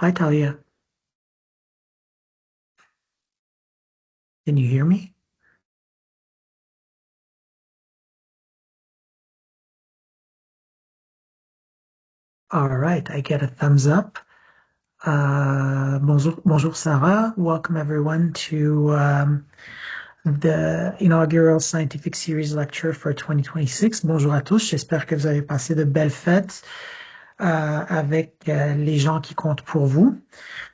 Hi, Talia. Can you hear me? All right, I get a thumbs up. Bonjour, Sarah. Welcome everyone to the inaugural Scientific Series lecture for 2026. Bonjour à tous. J'espère que vous avez passé de belles fêtes avec les gens qui comptent pour vous.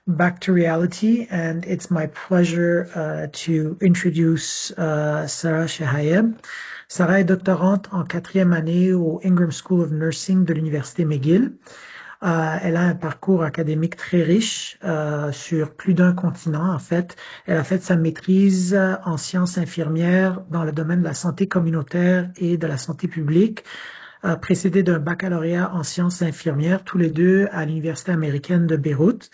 Back to reality, and it's my pleasure to introduce Sarah Chehayeb. Sarah est doctorante en 4e année au Ingram School of Nursing de l'Université McGill. Elle a un parcours académique très riche sur plus d'un continent, en fait. Elle a fait sa maîtrise en sciences infirmières dans le domaine de la santé communautaire et de la santé publique, précédée d'un baccalauréat en sciences infirmières, tous les deux à l'Université américaine de Beyrouth.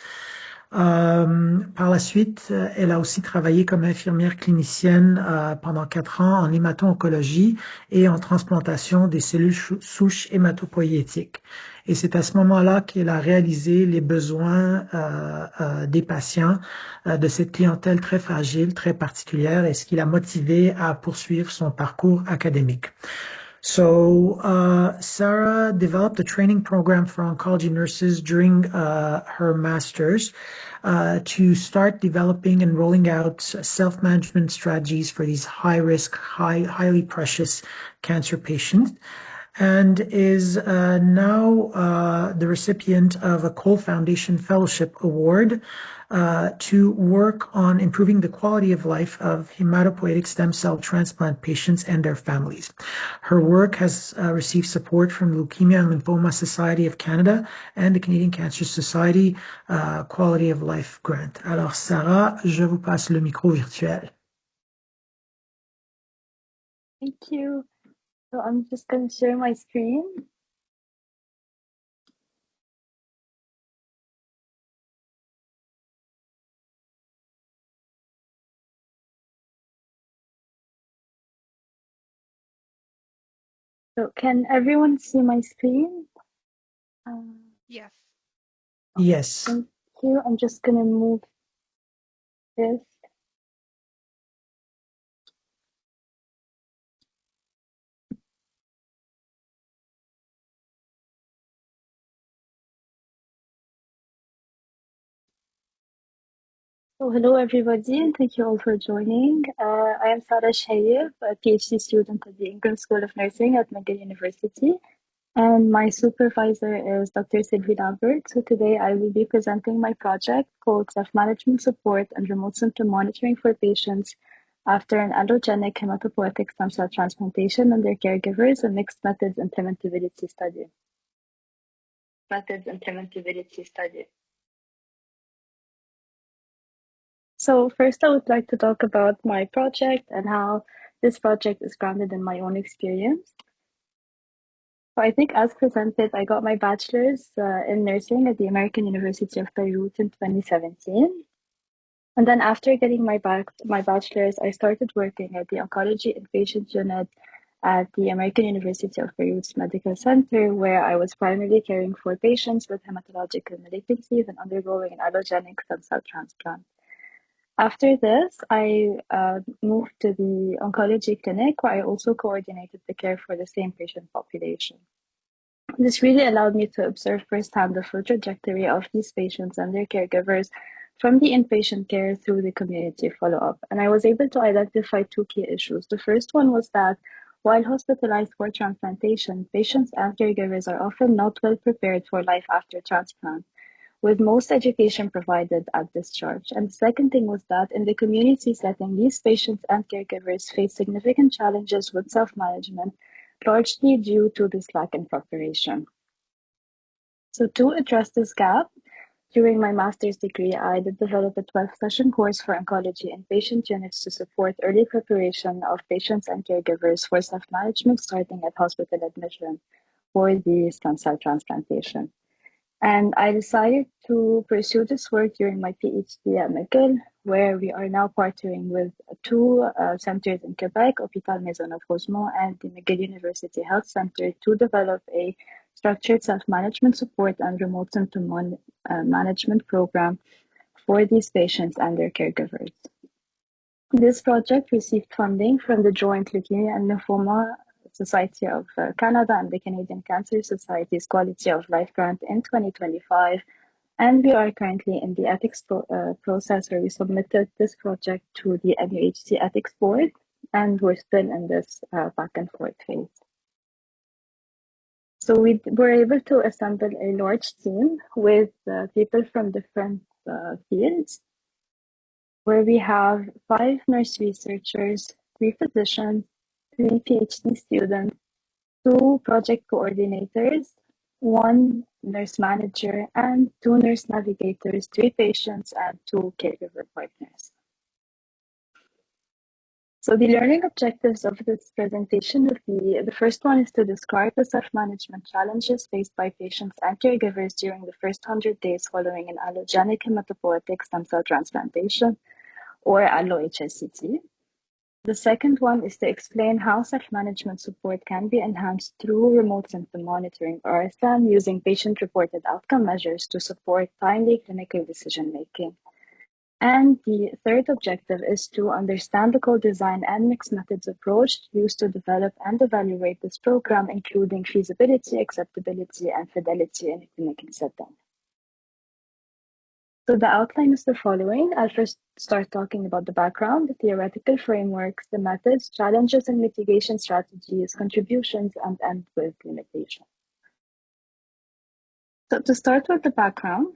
Par la suite, elle a aussi travaillé comme infirmière clinicienne pendant 4 ans en hémato-oncologie et en transplantation des cellules souches hématopoïétiques. Et c'est à ce moment-là qu'elle a réalisé les besoins des patients de cette clientèle très fragile, très particulière, et ce qui l'a motivée à poursuivre son parcours académique. So Sarah developed a training program for oncology nurses during her master's to start developing and rolling out self-management strategies for these high-risk, highly precious cancer patients, and is now the recipient of a Cole Foundation Fellowship Award to work on improving the quality of life of hematopoietic stem cell transplant patients and their families. Her work has received support from the Leukemia and Lymphoma Society of Canada and the Canadian Cancer Society Quality of Life Grant. Alors, Sarah, je vous passe le micro virtuel. Thank you. So I'm just going to share my screen. So can everyone see my screen? Yes. Yes. Thank you. I'm just going to move this. So hello everybody, and thank you all for joining. I am Sarah Chehayeb, a PhD student at the Ingram School of Nursing at McGill University, and my supervisor is Dr. Sylvie Lambert. So today I will be presenting my project called Self-Management Support and Remote Symptom Monitoring for Patients after an allogenic hematopoietic stem cell transplantation and their caregivers, a mixed methods implementability study. So first, I would like to talk about my project and how this project is grounded in my own experience. So I think as presented, I got my bachelor's in nursing at the American University of Beirut in 2017. And then after getting my bachelor's, I started working at the oncology inpatient unit at the American University of Beirut's Medical Center, where I was primarily caring for patients with hematological malignancies and undergoing an allogenic stem cell transplant. After this, I moved to the oncology clinic, where I also coordinated the care for the same patient population. This really allowed me to observe firsthand the full trajectory of these patients and their caregivers from the inpatient care through the community follow-up. And I was able to identify two key issues. The first one was that while hospitalized for transplantation, patients and caregivers are often not well prepared for life after transplant, with most education provided at discharge. And the second thing was that in the community setting, these patients and caregivers face significant challenges with self-management, largely due to this lack in preparation. So to address this gap, during my master's degree, I did develop a 12-session course for oncology in patient units to support early preparation of patients and caregivers for self-management starting at hospital admission for the stem cell transplantation. And I decided to pursue this work during my PhD at McGill, where we are now partnering with two centers in Quebec, Hôpital Maisonneuve-Rosemont and the McGill University Health Center, to develop a structured self-management support and remote symptom management program for these patients and their caregivers. This project received funding from the Joint Leukemia and Lymphoma Society of Canada and the Canadian Cancer Society's Quality of Life Grant in 2025. And we are currently in the ethics process where we submitted this project to the MUHC Ethics Board, and we're still in this back and forth phase. So we were able to assemble a large team with people from different fields, where we have 5 nurse researchers, 3 physicians, 3 PhD students, 2 project coordinators, 1 nurse manager, and 2 nurse navigators, 3 patients, and 2 caregiver partners. So the learning objectives of this presentation would be, the first one is to describe the self-management challenges faced by patients and caregivers during the first 100 days following an allogenic hematopoietic stem cell transplantation, or allo-HSCT. The second one is to explain how self-management support can be enhanced through remote symptom monitoring, RSM, using patient-reported outcome measures to support timely clinical decision-making. And the third objective is to understand the co-design and mixed methods approach used to develop and evaluate this program, including feasibility, acceptability, and fidelity in a clinical setting. So the outline is the following. I'll first start talking about the background, the theoretical frameworks, the methods, challenges and mitigation strategies, contributions, and end with limitations. So to start with the background,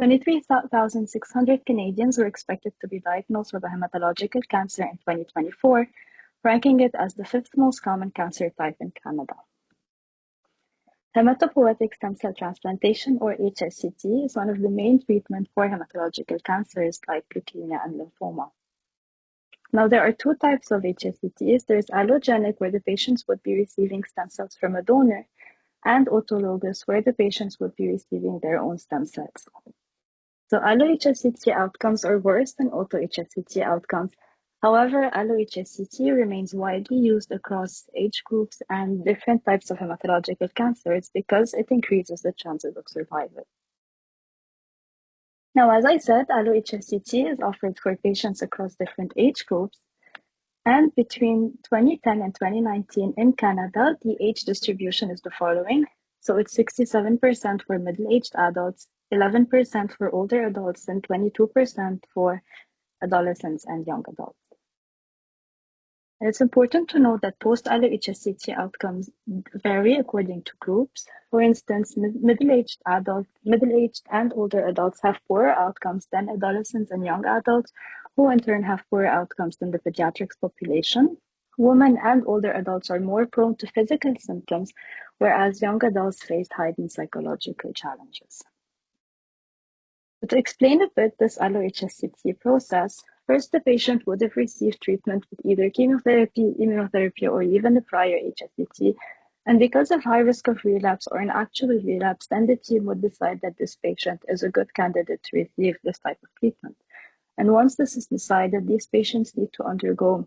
23,600 Canadians were expected to be diagnosed with a hematological cancer in 2024, ranking it as the 5th most common cancer type in Canada. Hematopoietic stem cell transplantation, or HSCT, is one of the main treatments for hematological cancers like leukemia and lymphoma. Now, there are 2 types of HSCTs. There's allogenic, where the patients would be receiving stem cells from a donor, and autologous, where the patients would be receiving their own stem cells. So allo-HSCT outcomes are worse than auto-HSCT outcomes. However, allo-HSCT remains widely used across age groups and different types of hematological cancers because it increases the chances of survival. Now, as I said, allo-HSCT is offered for patients across different age groups. And between 2010 and 2019 in Canada, the age distribution is the following. So it's 67% for middle-aged adults, 11% for older adults, and 22% for adolescents and young adults. And it's important to note that post-allo-HSCT outcomes vary according to groups. For instance, middle-aged and older adults have poorer outcomes than adolescents and young adults, who in turn have poorer outcomes than the pediatrics population. Women and older adults are more prone to physical symptoms, whereas young adults face heightened psychological challenges. But to explain a bit this allo-HSCT process, first the patient would have received treatment with either chemotherapy, immunotherapy, or even a prior HSCT. And because of high risk of relapse or an actual relapse, then the team would decide that this patient is a good candidate to receive this type of treatment. And once this is decided, these patients need to undergo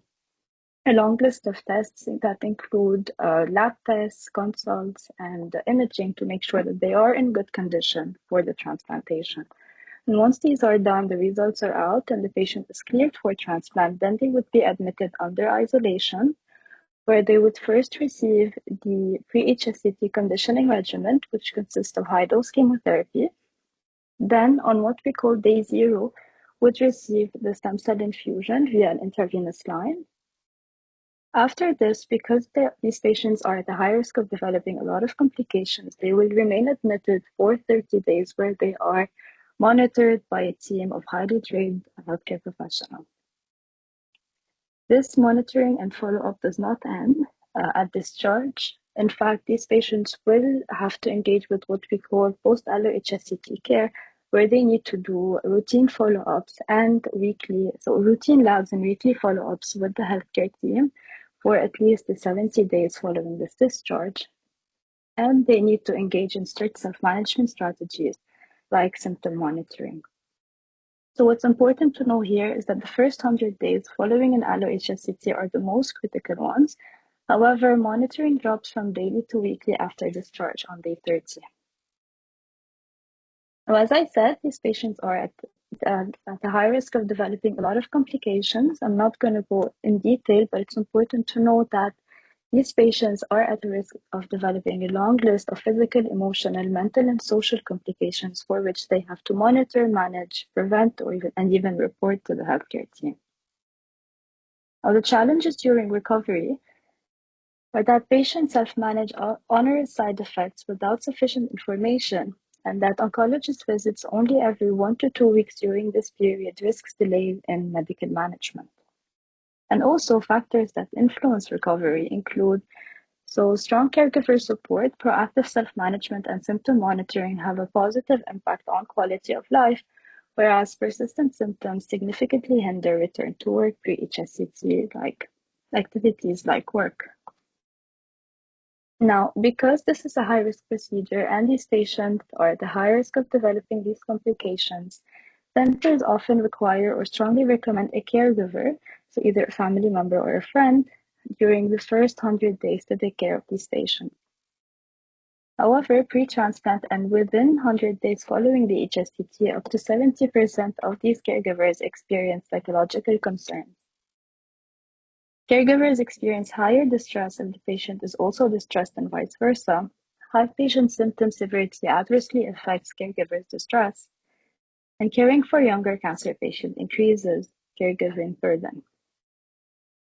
a long list of tests that include lab tests, consults, and imaging to make sure that they are in good condition for the transplantation. And once these are done, the results are out, and the patient is cleared for transplant, then they would be admitted under isolation, where they would first receive the pre-HSCT conditioning regimen, which consists of high-dose chemotherapy. Then, on what we call day 0, would receive the stem cell infusion via an intravenous line. After this, because these patients are at a high risk of developing a lot of complications, they will remain admitted for 30 days, where they are monitored by a team of highly trained healthcare professionals. This monitoring and follow-up does not end at discharge. In fact, these patients will have to engage with what we call post-allo-HSCT care, where they need to do routine follow-ups and routine labs and weekly follow-ups with the healthcare team for at least the 70 days following this discharge. And they need to engage in strict self-management strategies like symptom monitoring. So what's important to know here is that the first 100 days following an allo-HSCT are the most critical ones, However, monitoring drops from daily to weekly after discharge on day 30. Now, as I said, these patients are at a high risk of developing a lot of complications. I'm not going to go in detail, but it's important to note that these patients are at risk of developing a long list of physical, emotional, mental, and social complications for which they have to monitor, manage, prevent, or even report to the healthcare team. Now, the challenges during recovery are that patients self-manage onerous side effects without sufficient information, and that oncologist visits only every 1 to 2 weeks during this period risks delays in medical management. And also, factors that influence recovery include strong caregiver support, proactive self-management, and symptom monitoring have a positive impact on quality of life, whereas persistent symptoms significantly hinder return to work pre-HSCT, like activities like work. Now, because this is a high-risk procedure and these patients are at a high risk of developing these complications, centers often require or strongly recommend a caregiver, so either a family member or a friend, during the first 100 days to take care of these patients. However, pre-transplant and within 100 days following the HSCT, up to 70% of these caregivers experience psychological concerns. Caregivers experience higher distress if the patient is also distressed and vice versa. High patient symptom severity adversely affects caregivers' distress, and caring for younger cancer patients increases caregiving burden.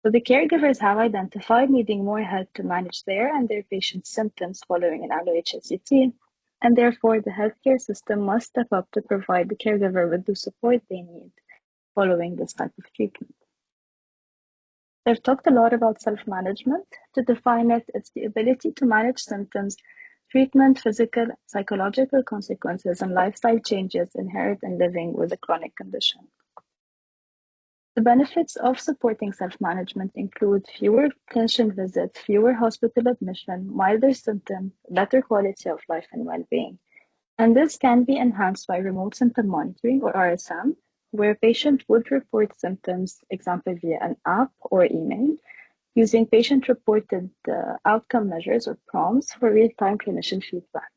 So the caregivers have identified needing more help to manage their and their patients' symptoms following an allo-HSCT, and therefore the healthcare system must step up to provide the caregiver with the support they need following this type of treatment. I've talked a lot about self-management. To define it, it's the ability to manage symptoms, treatment, physical, psychological consequences, and lifestyle changes inherent in living with a chronic condition. The benefits of supporting self-management include fewer clinician visits, fewer hospital admission, milder symptoms, better quality of life and well-being. And this can be enhanced by remote symptom monitoring or RSM, where a patient would report symptoms, example via an app or email, using patient-reported outcome measures or prompts for real-time clinician feedback.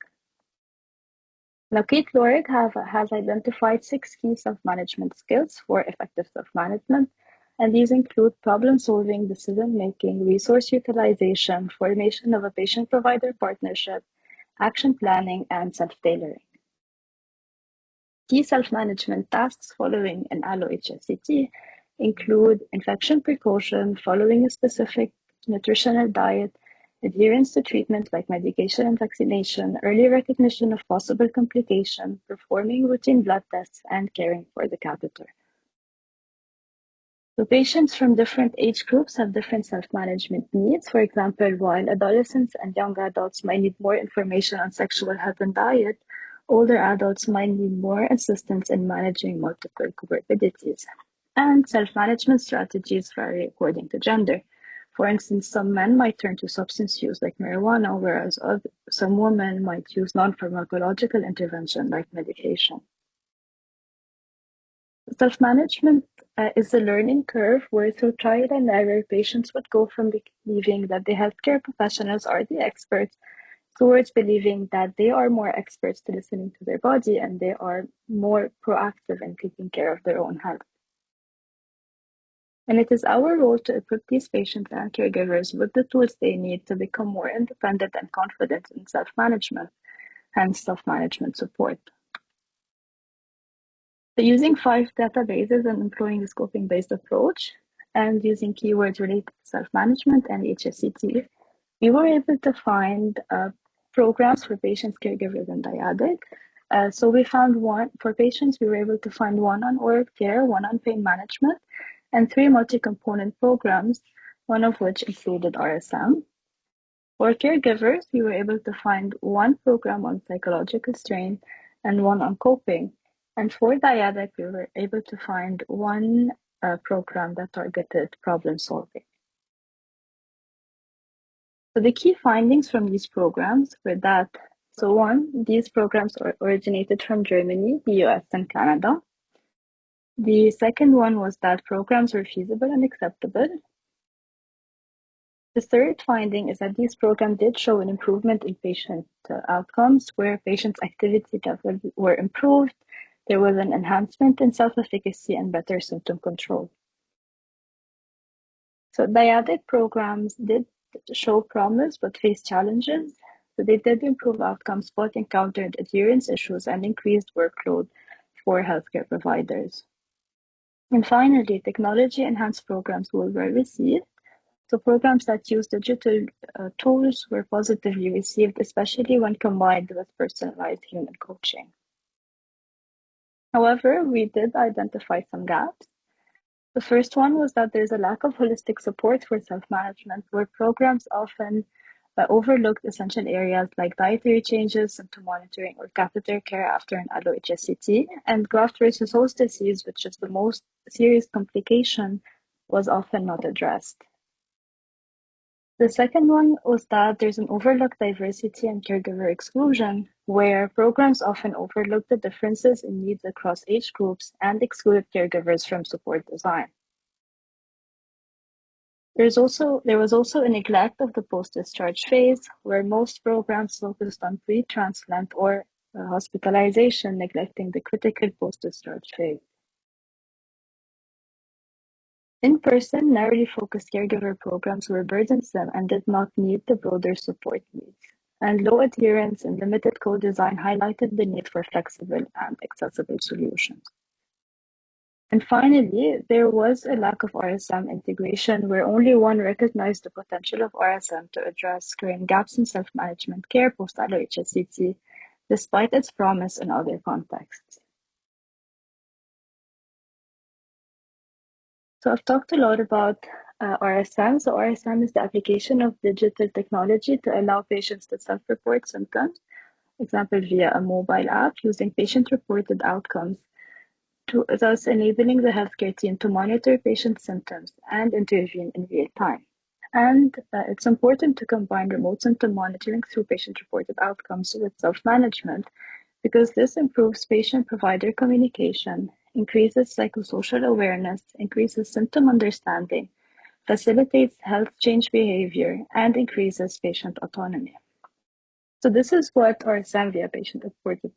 Now, Kate Lorig has identified 6 key self-management skills for effective self-management, and these include problem-solving, decision-making, resource utilization, formation of a patient-provider partnership, action planning, and self-tailoring. Key self-management tasks following an allo-HSCT include infection precaution, following a specific nutritional diet, adherence to treatment like medication and vaccination, early recognition of possible complication, performing routine blood tests, and caring for the catheter. So patients from different age groups have different self-management needs. For example, while adolescents and young adults might need more information on sexual health and diet, older adults might need more assistance in managing multiple comorbidities. And self-management strategies vary according to gender. For instance, some men might turn to substance use like marijuana, whereas some women might use non-pharmacological intervention like medication. Self-management is a learning curve where through trial and error, patients would go from believing that the healthcare professionals are the experts towards believing that they are more experts to listening to their body and they are more proactive in taking care of their own health. And it is our role to equip these patients and caregivers with the tools they need to become more independent and confident in self-management, hence self-management support. So using 5 databases and employing the scoping-based approach and using keywords related to self-management and HSCT, we were able to find programs for patients, caregivers, and dyadic. So we found one for patients, we were able to find one on oral care, one on pain management, and 3 multi-component programs, one of which included RSM. For caregivers, we were able to find one program on psychological strain and one on coping. And for dyadic, we were able to find one program that targeted problem solving. So the key findings from these programs were that, so one, these programs originated from Germany, the US, and Canada. The second one was that programs were feasible and acceptable. The third finding is that these programs did show an improvement in patient outcomes, where patients' activity levels were improved. There was an enhancement in self-efficacy and better symptom control. So dyadic programs did show promise but faced challenges. So they did improve outcomes but encountered adherence issues and increased workload for healthcare providers. And finally, technology-enhanced programs were well received. So programs that use digital tools were positively received, especially when combined with personalized human coaching. However, we did identify some gaps. The first one was that there's a lack of holistic support for self-management, where programs often overlooked essential areas like dietary changes, symptom monitoring, or catheter care after an allo-HSCT, and graft versus host disease, which is the most serious complication, was often not addressed. The second one was that there's an overlooked diversity and caregiver exclusion, where programs often overlook the differences in needs across age groups and exclude caregivers from support design. There was also a neglect of the post-discharge phase, where most programs focused on pre-transplant or hospitalization, neglecting the critical post-discharge phase. In-person, narrowly focused caregiver programs were burdensome and did not meet the broader support needs. And low adherence and limited co-design highlighted the need for flexible and accessible solutions. And finally, there was a lack of RSM integration, where only one recognized the potential of RSM to address current gaps in self-management care post-allo-HSCT, despite its promise in other contexts. So I've talked a lot about RSM. So RSM is the application of digital technology to allow patients to self-report symptoms, example via a mobile app using patient-reported outcomes, thus enabling the healthcare team to monitor patient symptoms and intervene in real time. And it's important to combine remote symptom monitoring through patient-reported outcomes with self-management, because this improves patient-provider communication, increases psychosocial awareness, increases symptom understanding, facilitates health change behavior, and increases patient autonomy. So this is what our SAMVIA patient-reported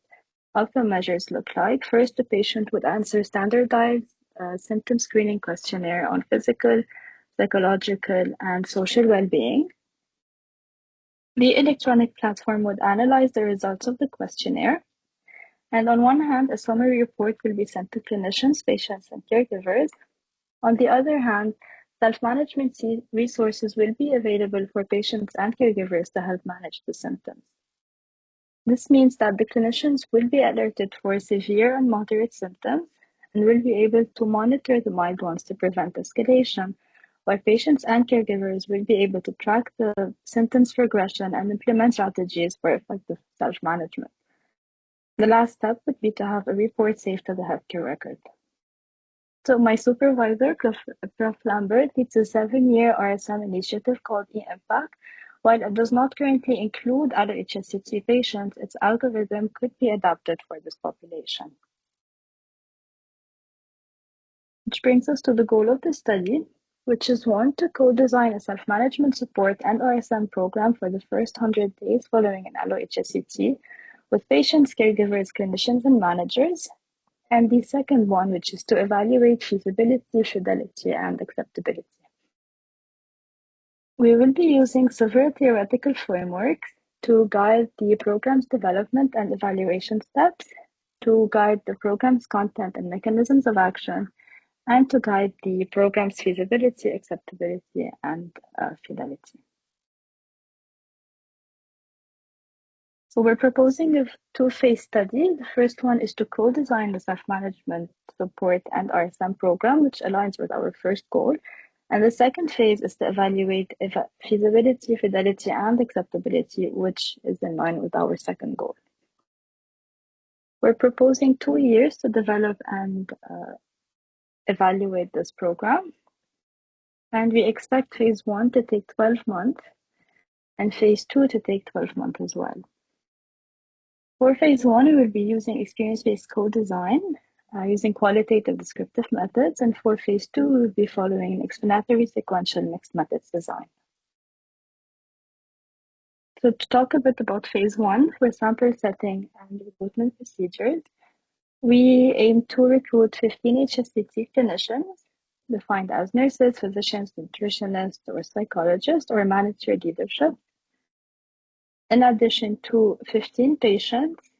outcome measures look like. First, the patient would answer standardized symptom screening questionnaire on physical, psychological, and social well-being. The electronic platform would analyze the results of the questionnaire. And on one hand, a summary report will be sent to clinicians, patients, and caregivers. On the other hand, self-management resources will be available for patients and caregivers to help manage the symptoms. This means that the clinicians will be alerted for severe and moderate symptoms and will be able to monitor the mild ones to prevent escalation, while patients and caregivers will be able to track the symptoms progression and implement strategies for effective self-management. The last step would be to have a report saved to the healthcare record. So my supervisor, Prof. Lambert, leads a 7-year RSM initiative called eImpact. While it does not currently include other HSCT patients, its algorithm could be adapted for this population. Which brings us to the goal of the study, which is one, to co-design a self-management support and RSM program for the first 100 days following an allo-HSCT with patients, caregivers, clinicians, and managers. And the second one, which is to evaluate feasibility, fidelity, and acceptability. We will be using several theoretical frameworks to guide the program's development and evaluation steps, to guide the program's content and mechanisms of action, and to guide the program's feasibility, acceptability, and fidelity. So we're proposing a 2-phase study. The first one is to co-design the self-management support and RSM program, which aligns with our first goal. And the second phase is to evaluate feasibility, fidelity, and acceptability, which is in line with our second goal. We're proposing 2 years to develop and evaluate this program. And we expect phase 1 to take 12 months and phase 2 to take 12 months as well. For phase 1, we will be using experience-based co-design using qualitative descriptive methods. And for phase 2, we will be following an explanatory sequential mixed methods design. So to talk a bit about phase one for sample setting and recruitment procedures, we aim to recruit 15 HSCT clinicians, defined as nurses, physicians, nutritionists, or psychologists, or manager leadership, in addition to 15 patients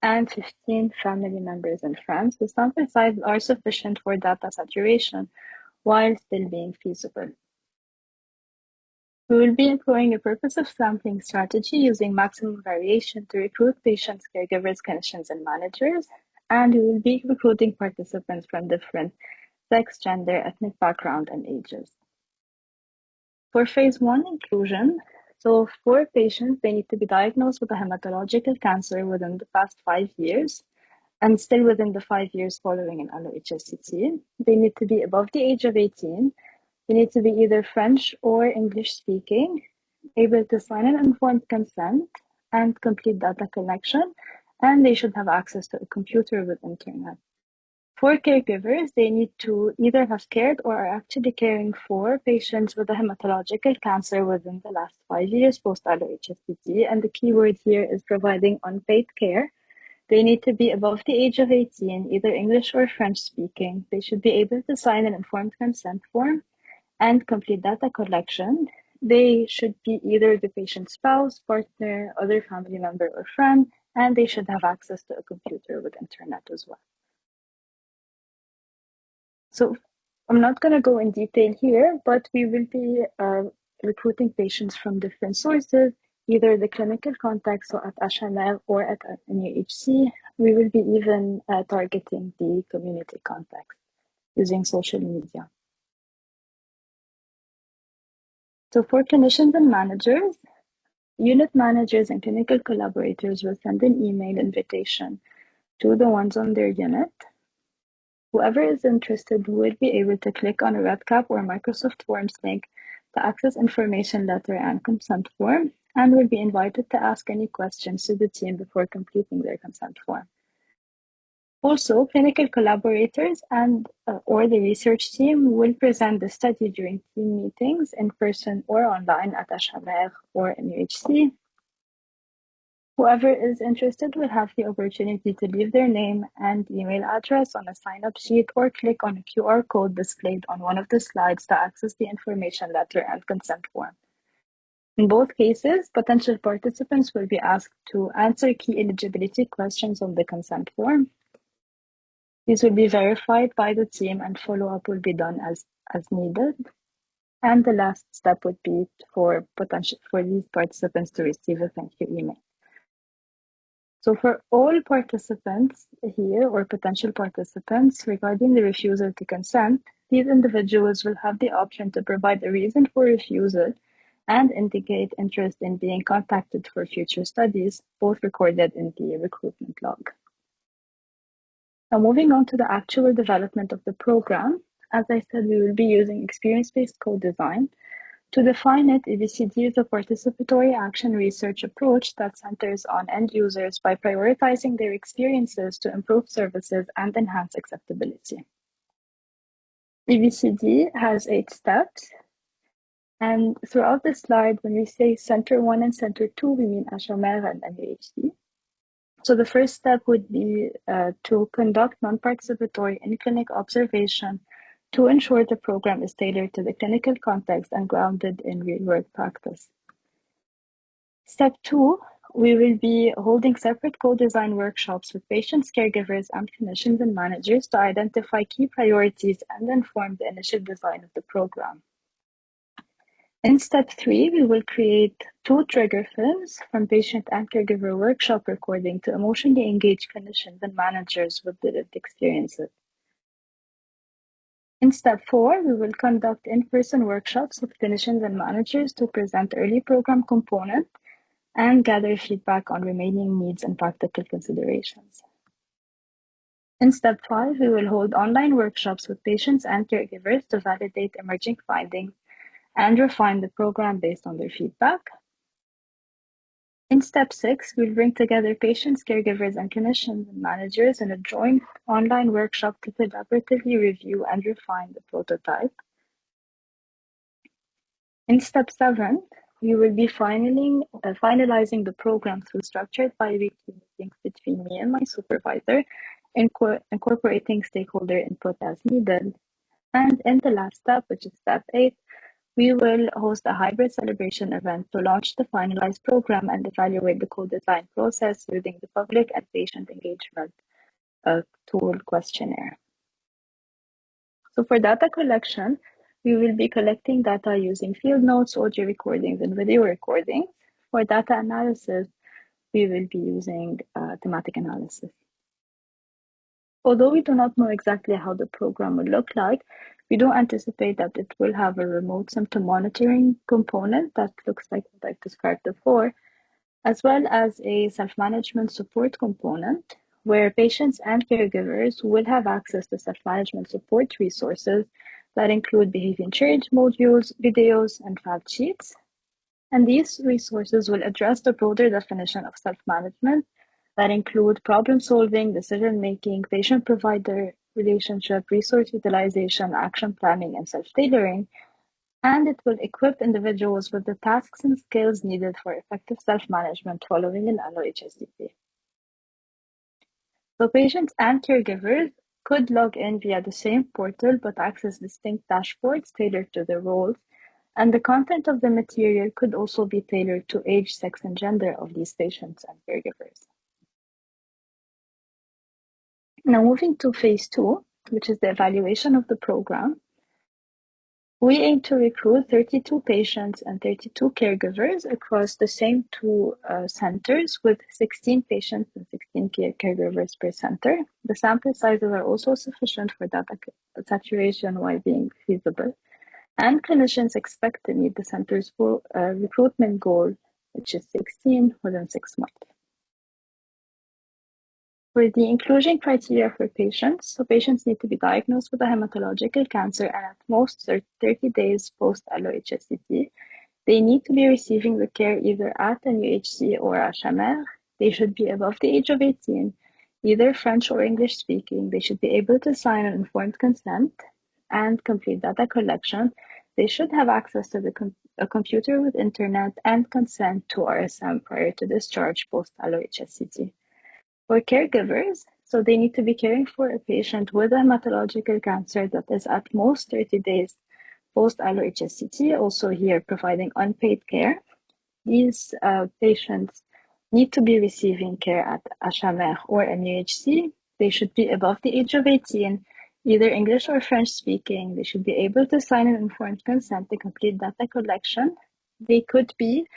and 15 family members and friends. The sample size are sufficient for data saturation while still being feasible. We will be employing a purpose of sampling strategy using maximum variation to recruit patients, caregivers, clinicians, and managers, and we will be recruiting participants from different sex, gender, ethnic background, and ages. For phase one inclusion, so for patients, they need to be diagnosed with a hematological cancer within the past 5 years and still within the 5 years following an allo-HSCT. They need to be above the age of 18. They need to be either French or English speaking, able to sign an informed consent and complete data collection, and they should have access to a computer with internet. For caregivers, they need to either have cared or are actually caring for patients with a hematological cancer within the last 5 years post-allo-HSCT, and the keyword here is providing unpaid care. They need to be above the age of 18, either English or French speaking. They should be able to sign an informed consent form and complete data collection. They should be either the patient's spouse, partner, other family member, or friend, and they should have access to a computer with internet as well. So I'm not going to go in detail here, but we will be recruiting patients from different sources, either the clinical context, so at HML or at NUHC. We will be even targeting the community context using social media. So for clinicians and managers, unit managers and clinical collaborators will send an email invitation to the ones on their unit. Whoever is interested will be able to click on a RedCap or Microsoft Forms link to access information letter and consent form, and will be invited to ask any questions to the team before completing their consent form. Also, clinical collaborators and or the research team will present the study during team meetings in person or online at HMR or NUHC. Whoever is interested will have the opportunity to leave their name and email address on a sign-up sheet or click on a QR code displayed on one of the slides to access the information letter and consent form. In both cases, potential participants will be asked to answer key eligibility questions on the consent form. These will be verified by the team and follow-up will be done as needed. And the last step would be for these participants to receive a thank you email. So for all participants here or potential participants regarding the refusal to consent, these individuals will have the option to provide a reason for refusal and indicate interest in being contacted for future studies, both recorded in the recruitment log. Now moving on to the actual development of the program, as I said, we will be using experience-based co-design. To define it, EBCD is a participatory action research approach that centers on end users by prioritizing their experiences to improve services and enhance acceptability. EBCD has 8 steps, and throughout the slide, when we say Center 1 and Center 2, we mean HMR and NUHC. So the first step would be to conduct non-participatory in-clinic observation to ensure the program is tailored to the clinical context and grounded in real-world practice. Step 2, we will be holding separate co-design workshops with patients, caregivers, and clinicians and managers to identify key priorities and inform the initial design of the program. In step 3, we will create 2 trigger films from patient and caregiver workshop recording to emotionally engage clinicians and managers with the lived experiences. In step 4, we will conduct in-person workshops with clinicians and managers to present early program components and gather feedback on remaining needs and practical considerations. In step 5, we will hold online workshops with patients and caregivers to validate emerging findings and refine the program based on their feedback. In step 6, we'll bring together patients, caregivers, and clinicians and managers in a joint online workshop to collaboratively review and refine the prototype. In step 7, we will be finalizing the program through structured bi-weekly meetings between me and my supervisor, incorporating stakeholder input as needed. And in the last step, which is step 8, we will host a hybrid celebration event to launch the finalized program and evaluate the co-design process using the public and patient engagement tool questionnaire. So for data collection, we will be collecting data using field notes, audio recordings, and video recordings. For data analysis, we will be using thematic analysis. Although we do not know exactly how the program will look like, we do anticipate that it will have a remote symptom monitoring component that looks like what I've described before, as well as a self-management support component where patients and caregivers will have access to self-management support resources that include behavior change modules, videos, and fact sheets. And these resources will address the broader definition of self-management that include problem-solving, decision-making, patient-provider relationship, resource utilization, action planning, and self-tailoring, and it will equip individuals with the tasks and skills needed for effective self-management following an LOHSDP. So patients and caregivers could log in via the same portal but access distinct dashboards tailored to their roles, and the content of the material could also be tailored to age, sex, and gender of these patients and caregivers. Now moving to phase 2, which is the evaluation of the program, we aim to recruit 32 patients and 32 caregivers across the same two centers with 16 patients and 16 caregivers per center. The sample sizes are also sufficient for data saturation while being feasible. And clinicians expect to meet the center's full recruitment goal, which is 16 within 6 months. For the inclusion criteria for patients, so patients need to be diagnosed with a hematological cancer and at most 30 days post-LOHSCT. They need to be receiving the care either at an UHC or at Chehayeb. They should be above the age of 18, either French or English speaking. They should be able to sign an informed consent and complete data collection. They should have access to a computer with internet and consent to RSM prior to discharge post-LOHSCT. For caregivers, so they need to be caring for a patient with a hematological cancer that is at most 30 days post-LOHSCT, also here providing unpaid care. These patients need to be receiving care at Chehayeb or an UHC. They should be above the age of 18, either English or French speaking. They should be able to sign an informed consent to complete data collection. They could be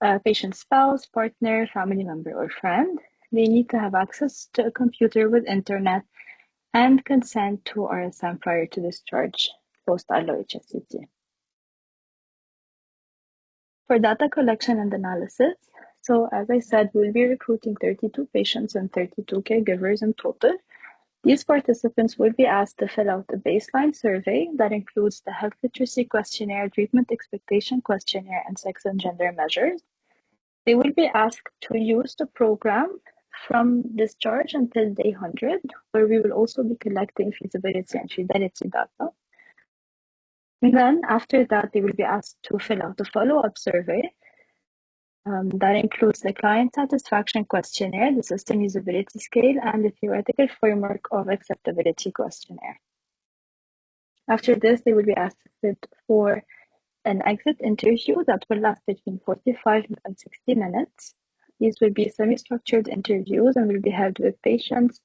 a patient's spouse, partner, family member, or friend. They need to have access to a computer with internet and consent to RSM prior to discharge post-LOHSCT. For data collection and analysis, so as I said, we'll be recruiting 32 patients and 32 caregivers in total. These participants will be asked to fill out a baseline survey that includes the health literacy questionnaire, treatment expectation questionnaire, and sex and gender measures. They will be asked to use the program from discharge until day 100, where we will also be collecting feasibility and fidelity data. And then after that, they will be asked to fill out a follow-up survey that includes the client satisfaction questionnaire, the system usability scale, and the theoretical framework of acceptability questionnaire. After this, they will be asked to sit for an exit interview that will last between 45 and 60 minutes. These will be semi-structured interviews and will be held with patients,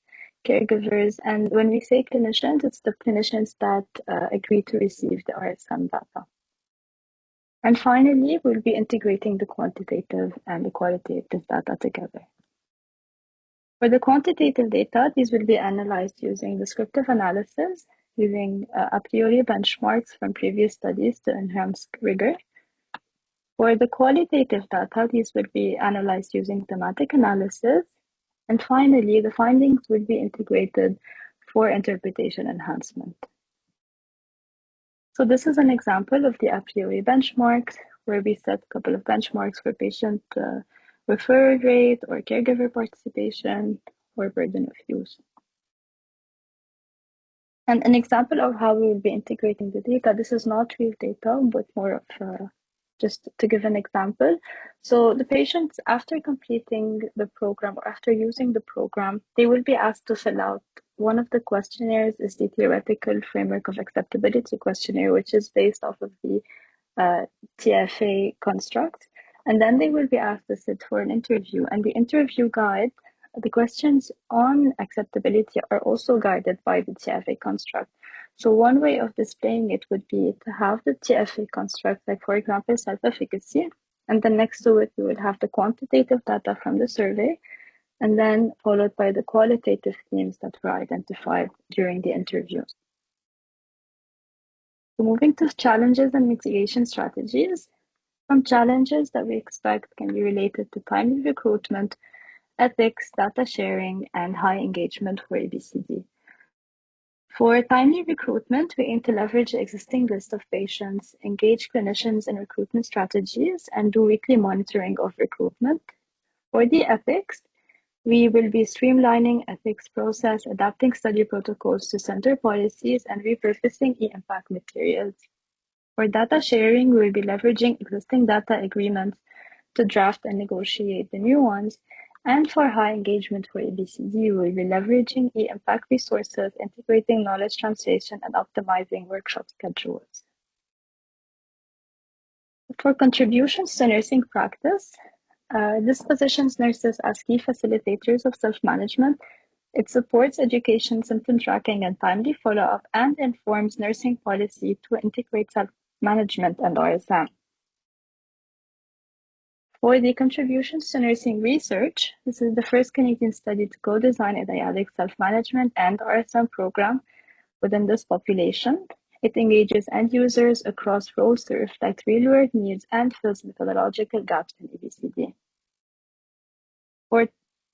caregivers, and when we say clinicians, it's the clinicians that agree to receive the RSM data. And finally, we'll be integrating the quantitative and the qualitative data together. For the quantitative data, these will be analyzed using descriptive analysis, using a priori benchmarks from previous studies to enhance rigor. For the qualitative data, these will be analyzed using thematic analysis. And finally, the findings will be integrated for interpretation enhancement. So this is an example of the a priori benchmarks, where we set a couple of benchmarks for patient referral rate or caregiver participation or burden of use. And an example of how we will be integrating the data, this is not real data, but more of just to give an example. So the patients, after completing the program or after using the program, they will be asked to fill out one of the questionnaires is the theoretical framework of acceptability questionnaire, which is based off of the TFA construct. And then they will be asked to sit for an interview. And the interview guide, the questions on acceptability are also guided by the TFA construct. So one way of displaying it would be to have the TFA construct, like for example, self-efficacy, and then next to it, we would have the quantitative data from the survey, and then followed by the qualitative themes that were identified during the interviews. So moving to challenges and mitigation strategies, some challenges that we expect can be related to timely recruitment, ethics, data sharing, and high engagement for ABCD. For timely recruitment, we aim to leverage the existing list of patients, engage clinicians in recruitment strategies, and do weekly monitoring of recruitment. For the ethics, we will be streamlining ethics process, adapting study protocols to center policies, and repurposing e-impact materials. For data sharing, we will be leveraging existing data agreements to draft and negotiate the new ones. And for high engagement for ABCD, we will be leveraging e-impact resources, integrating knowledge translation, and optimizing workshop schedules. For contributions to nursing practice, this positions nurses as key facilitators of self-management. It supports education, symptom tracking, and timely follow-up, and informs nursing policy to integrate self-management and RSM. For the contributions to nursing research, this is the first Canadian study to co-design a dyadic self-management and RSM program within this population. It engages end users across roles to reflect real-world needs and fills methodological gaps in ABCD. For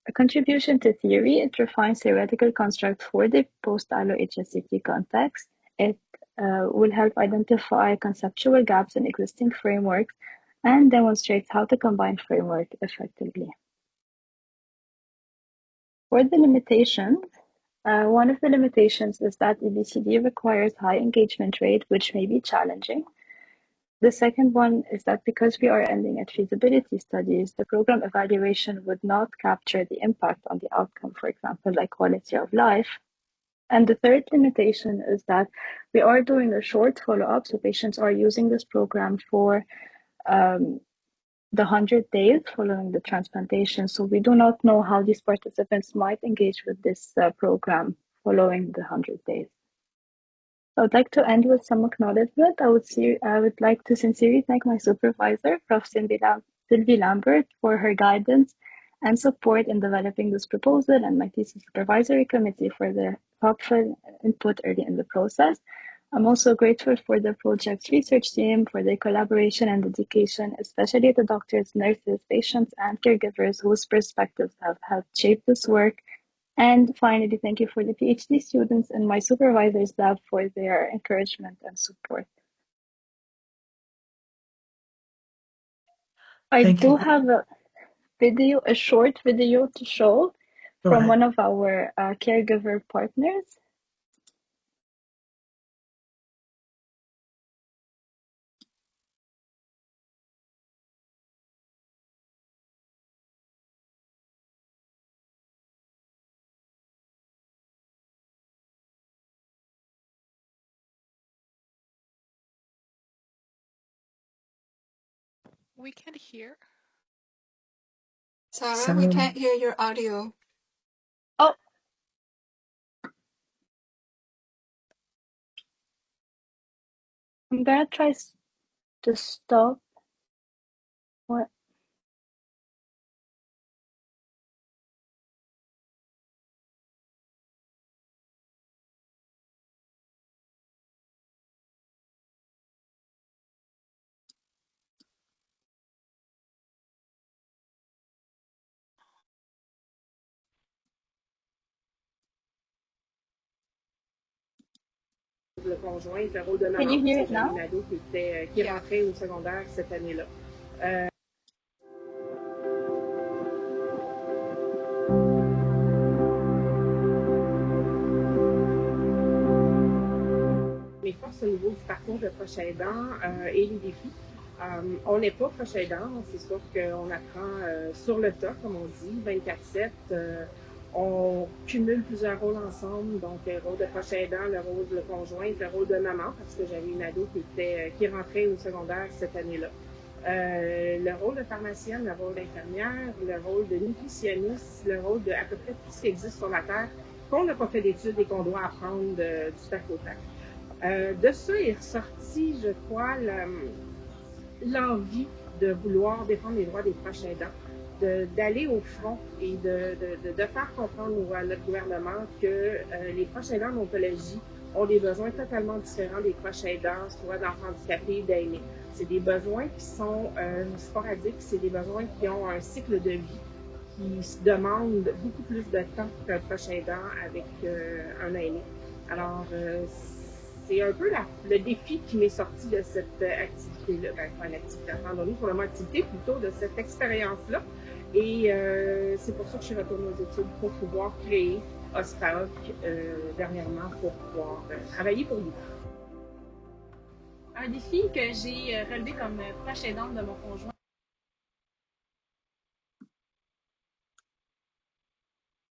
a contribution to theory, it refines theoretical constructs for the post-allo HSCT context. It will help identify conceptual gaps in existing frameworks and demonstrates how to combine framework effectively. For the limitations, one of the limitations is that ABCD requires high engagement rate, which may be challenging. The second one is that because we are ending at feasibility studies, the program evaluation would not capture the impact on the outcome, for example, like quality of life. And the third limitation is that we are doing a short follow-up, so patients are using this program for the 100 days following the transplantation. So we do not know how these participants might engage with this program following the 100 days. I would like to end with some acknowledgement. I would like to sincerely thank my supervisor, Prof. Sylvie Lambert, for her guidance and support in developing this proposal, and my thesis supervisory committee for their thoughtful input early in the process. I'm also grateful for the project's research team for their collaboration and dedication, especially the doctors, nurses, patients, and caregivers whose perspectives have helped shape this work. And finally, thank you for the PhD students and my supervisor's lab for their encouragement and support. I do have a short video to show from one of our caregiver partners. We can hear. Sarah, we can't hear your audio. Oh. I'm gonna try to stop. What? Le conjoint, le rôle de maman. Can you hear it now? J'avais une ado qui rentrait au secondaire cette année-là. Mes forces au niveau du parcours de proche aidant et les défis. On n'est pas proche aidant, c'est sûr qu'on apprend sur le tas, comme on dit, 24/7. On cumule plusieurs rôles ensemble, donc le rôle de proche aidant, le rôle de conjointe, le rôle de maman, parce que j'avais une ado qui rentrait au secondaire cette année-là. Le rôle de pharmacienne, le rôle d'infirmière, le rôle de nutritionniste, le rôle de à peu près tout ce qui existe sur la Terre, qu'on n'a pas fait d'études et qu'on doit apprendre du tac au tac. De ça est ressorti, je crois, l'envie de vouloir défendre les droits des proches aidants, d'aller au front et de faire comprendre à notre gouvernement que les proches aidants en oncologie ont des besoins totalement différents des proches aidants, soit d'enfants handicapés, d'aînés. C'est des besoins qui sont sporadiques, c'est des besoins qui ont un cycle de vie qui se demande beaucoup plus de temps qu'un proche aidant avec un aîné. Alors, c'est un peu le défi qui m'est sorti de cette activité-là. Ben, pas une activité, attendons-nous pour le mot activité, plutôt de cette expérience-là. Et c'est pour ça que je suis retournée aux études pour pouvoir créer OSPAOC dernièrement pour pouvoir travailler pour lui. Un défi que j'ai relevé comme proche aidante de mon conjoint,